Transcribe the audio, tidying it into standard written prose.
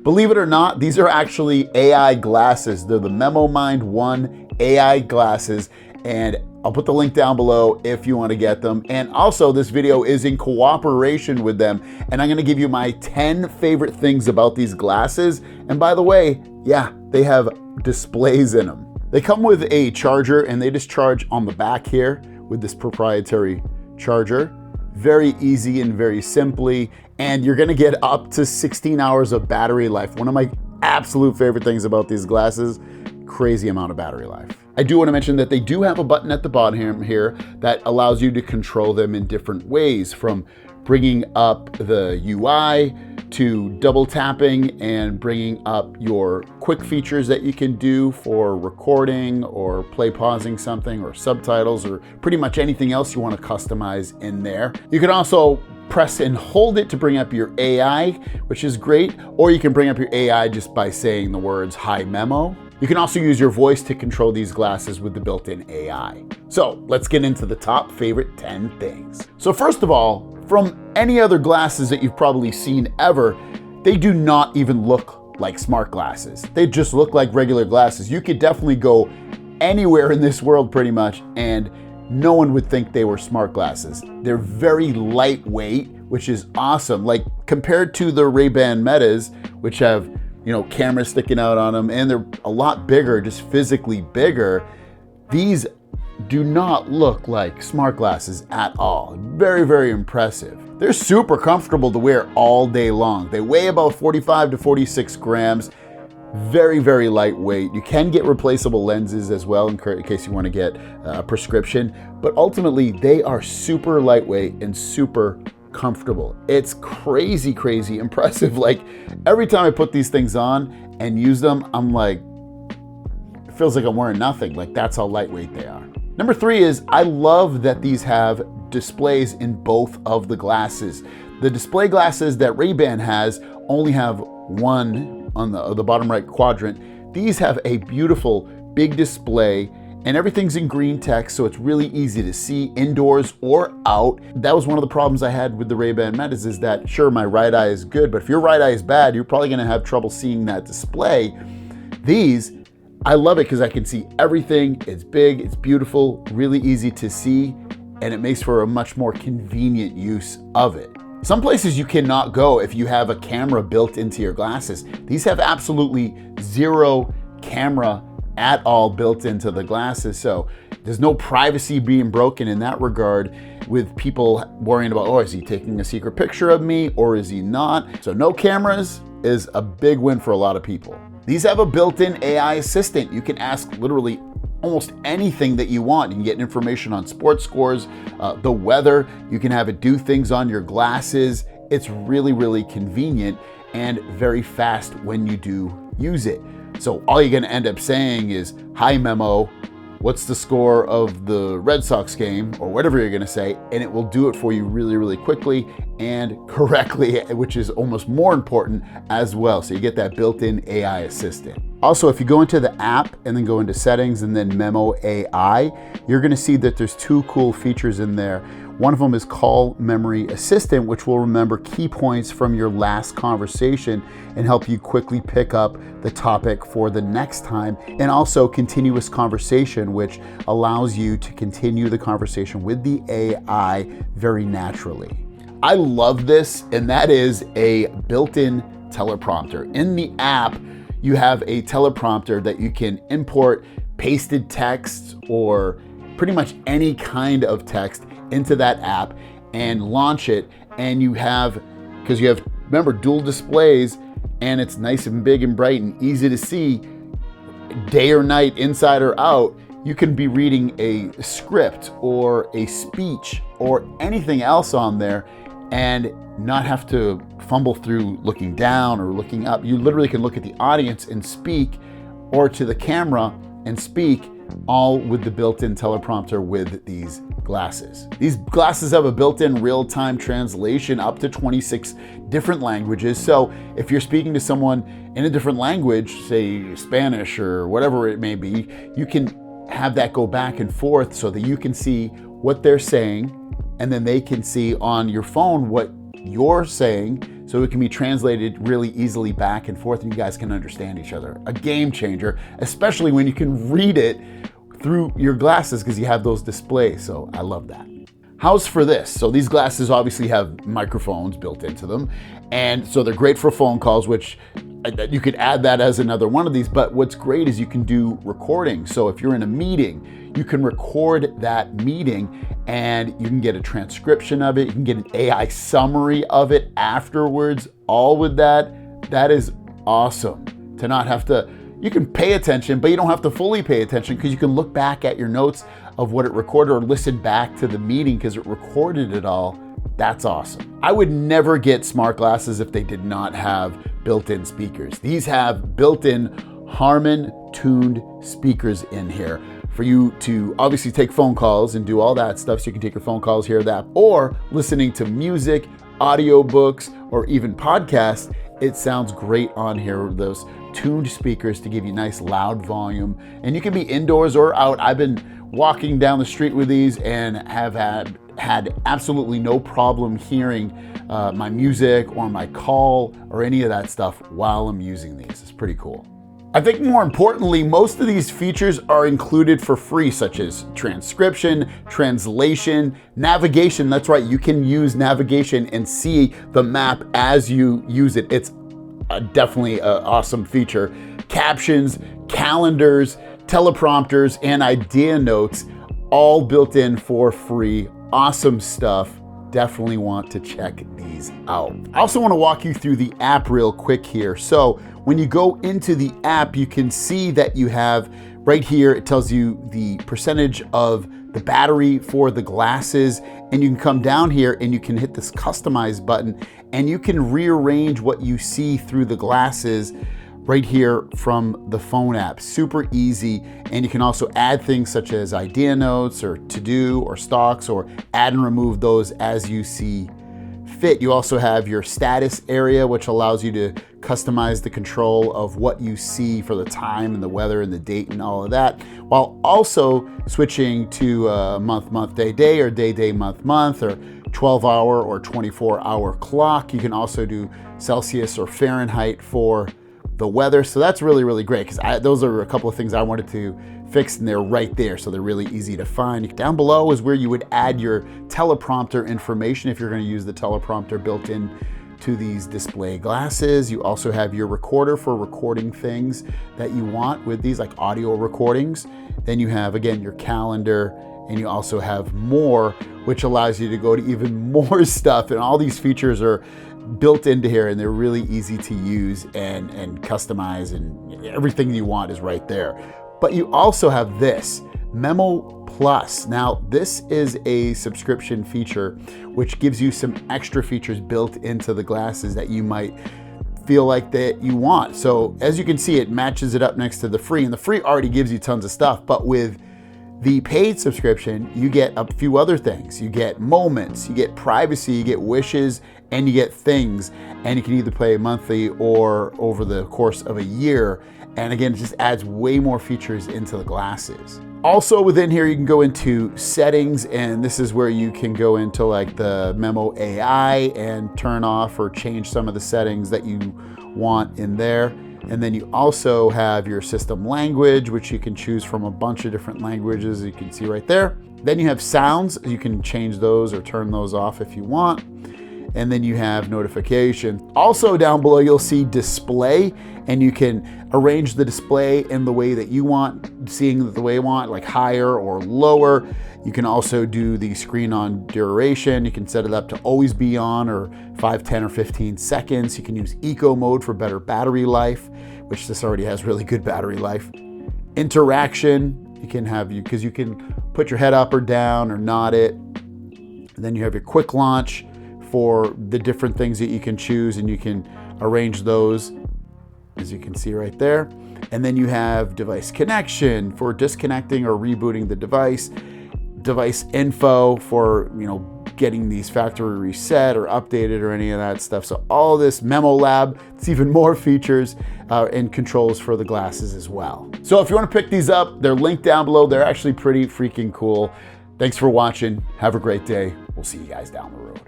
Believe it or not, these are actually AI glasses. They're the MemoMind One AI Glasses, and I'll put the link down below if you want to get them. And also, this video is in cooperation with them, and I'm going to give you my 10 favorite things about these glasses. And by the way, yeah, they have displays in them. They come with a charger, and they just charge on the back here with this proprietary charger. Very easy and very simply, and you're gonna get up to 16 hours of battery life. One of my absolute favorite things about these glasses, crazy amount of battery life. I do want to mention that they do have a button at the bottom here that allows you to control them in different ways, from bringing up the UI to double tapping and bringing up your quick features that you can do for recording or pausing something or subtitles or pretty much anything else you want to customize in there. You can also press and hold it to bring up your AI, which is great, or you can bring up your AI just by saying the words "Hi Memo." You can also use your voice to control these glasses with the built-in AI. So let's get into the top favorite 10 things. So first of all, from any other glasses that you've probably seen ever, they do not even look like smart glasses. They just look like regular glasses. You could definitely go anywhere in this world pretty much, and no one would think they were smart glasses. They're very lightweight, which is awesome. Like compared to the Ray-Ban Metas, which have, you know, cameras sticking out on them, and they're a lot bigger, just physically bigger. These do not look like smart glasses at all. Very, very impressive. They're super comfortable to wear all day long. They weigh about 45 to 46 grams. Very, very lightweight. You can get replaceable lenses as well in case you want to get a prescription, but ultimately they are super lightweight and super comfortable. It's crazy, crazy impressive. Like every time I put these things on and use them, I'm like, it feels like I'm wearing nothing. Like that's how lightweight they are. Number 3 is I love that these have displays in both of the glasses. The display glasses that Ray-Ban has only have one on the bottom right quadrant. These have a beautiful big display, and everything's in green text, so it's really easy to see indoors or out. That was one of the problems I had with the Ray-Ban Metas, is that sure, my right eye is good, but if your right eye is bad, you're probably gonna have trouble seeing that display. These, I love it because I can see everything. It's big, it's beautiful, really easy to see, and it makes for a much more convenient use of it. Some places you cannot go if you have a camera built into your glasses. These have absolutely zero camera at all built into the glasses, so there's no privacy being broken in that regard, with people worrying about, oh, is he taking a secret picture of me or is he not? So no cameras is a big win for a lot of people. These have a built-in AI assistant. You can ask literally almost anything that you want. You can get information on sports scores, the weather. You can have it do things on your glasses. It's really, really convenient and very fast when you do use it. So all you're gonna end up saying is, "Hi Memo, what's the score of the Red Sox game?" or whatever you're gonna say, and it will do it for you really, really quickly and correctly, which is almost more important as well. So you get that built-in AI assistant. Also, if you go into the app and then go into settings and then Memo AI, you're gonna see that there's 2 cool features in there. One of them is Call Memory Assistant, which will remember key points from your last conversation and help you quickly pick up the topic for the next time. And also Continuous Conversation, which allows you to continue the conversation with the AI very naturally. I love this, and that is a built-in teleprompter. In the app, you have a teleprompter that you can import pasted text or pretty much any kind of text into that app and launch it, and you have, because you have, remember, dual displays, and it's nice and big and bright and easy to see day or night, inside or out. You can be reading a script or a speech or anything else on there and not have to fumble through looking down or looking up. You literally can look at the audience and speak, or to the camera and speak, all with the built-in teleprompter with these glasses. These glasses have a built-in real-time translation up to 26 different languages. So if you're speaking to someone in a different language, say Spanish or whatever it may be, you can have that go back and forth so that you can see what they're saying, and then they can see on your phone what you're saying, so it can be translated really easily back and forth and you guys can understand each other. A game changer, especially when you can read it through your glasses because you have those displays. So I love that. How's for this? So these glasses obviously have microphones built into them. And so they're great for phone calls, which you could add that as another one of these. But what's great is you can do recording. So if you're in a meeting, you can record that meeting and you can get a transcription of it. You can get an AI summary of it afterwards, all with that. That is awesome to not have to, you can pay attention, but you don't have to fully pay attention because you can look back at your notes of what it recorded or listen back to the meeting because it recorded it all. That's awesome. I would never get smart glasses if they did not have built-in speakers. These have built-in Harman tuned speakers in here for you to obviously take phone calls and do all that stuff. So you can take your phone calls, hear that, or listening to music, audiobooks, or even podcasts. It sounds great on here with those tuned speakers to give you nice loud volume. And you can be indoors or out. I've been walking down the street with these and have had absolutely no problem hearing my music or my call or any of that stuff while I'm using these. It's pretty cool. I think more importantly, most of these features are included for free, such as transcription, translation, navigation. That's right, you can use navigation and see the map as you use it. It's definitely an awesome feature. Captions, calendars, teleprompters, and idea notes, all built in for free. Awesome stuff. Definitely want to check these out. I also want to walk you through the app real quick here. So when you go into the app, you can see that you have right here, it tells you the percentage of the battery for the glasses, and you can come down here and you can hit this customize button and you can rearrange what you see through the glasses right here from the phone app. Super easy. And you can also add things such as idea notes or to-do or stocks, or add and remove those as you see fit. You also have your status area, which allows you to customize the control of what you see for the time and the weather and the date and all of that, while also switching to month, day, or day, month, or 12-hour or 24-hour clock. You can also do Celsius or Fahrenheit for the weather. So that's really, really great because those are a couple of things I wanted to fix, and they're right there. So they're really easy to find. Down below is where you would add your teleprompter information if you're going to use the teleprompter built in to these display glasses. You also have your recorder for recording things that you want with these, like audio recordings. Then you have, again, your calendar, and you also have more, which allows you to go to even more stuff. And all these features are built into here, and they're really easy to use and customize, and everything you want is right there. But you also have this Memo Plus. Now, this is a subscription feature which gives you some extra features built into the glasses that you might feel like that you want. So as you can see, it matches it up next to the free, and the free already gives you tons of stuff, but with the paid subscription, you get a few other things. You get moments, you get privacy, you get wishes, and you get things. And you can either pay monthly or over the course of a year. And again, it just adds way more features into the glasses. Also within here, you can go into settings, and this is where you can go into like the Memo AI and turn off or change some of the settings that you want in there. And then you also have your system language, which you can choose from a bunch of different languages, you can see right there. Then you have sounds, you can change those or turn those off if you want. And then you have notification. Also down below, you'll see display, and you can arrange the display in the way that you want, seeing it the way you want, like higher or lower. You can also do the screen on duration. You can set it up to always be on, or 5, 10, or 15 seconds. You can use eco mode for better battery life, which this already has really good battery life. Interaction, you can have, because you can put your head up or down or nod it. And then you have your quick launch for the different things that you can choose, and you can arrange those, as you can see right there. And then you have device connection for disconnecting or rebooting the device, device info for, getting these factory reset or updated or any of that stuff. So all this Memo Lab, it's even more features and controls for the glasses as well. So if you want to pick these up, they're linked down below. They're actually pretty freaking cool. Thanks for watching. Have a great day. We'll see you guys down the road.